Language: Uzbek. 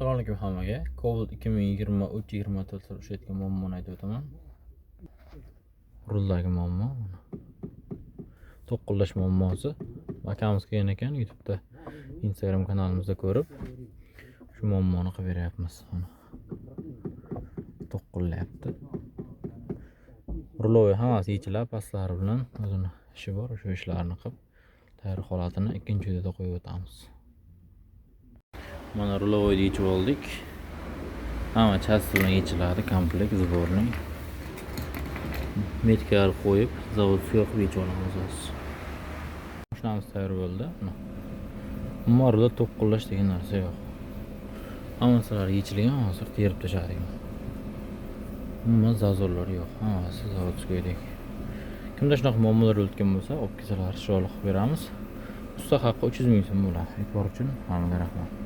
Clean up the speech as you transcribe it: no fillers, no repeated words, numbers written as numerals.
Assalomu alaykum hammaga. Covid 2023-24 yil ushlayotgan muammoni aytib o'taman. Ruldagi muammo. To'qqillash muammosi. Akamiz kelgan ekan YouTube'da, Instagram kanalimizda ko'rib, shu muammoni qilib beryapmiz. To'qillayapti. Rulovi hammasi yechilib, pastlari bilan o'zini ishi bor, o'sha ishlarni qilib, tayyor holatini ikkinchi videoda qo'yib o'tamiz. Mana rulovoyni yechib oldik. Hamma chasti bilan yechiladi, komplekt zborniy. Metkalar qo'yib, zavodga yoqib yechib olamiz hozir. Mashinamiz tayyor bo'ldi. Umorda to'qqillash degan narsa yo'q. Hammasilari yechilgan, hozir terib tashladik. Umuman zazorlar yo'q. Hammasi zavodskiydek. Kimda shunaqa muammolar o'tgan bo'lsa, olib kelsalar chiroyli qilib beramiz. Usta haqqi 300 ming so'm bo'ladi. E'tibor uchun hammaga rahmat.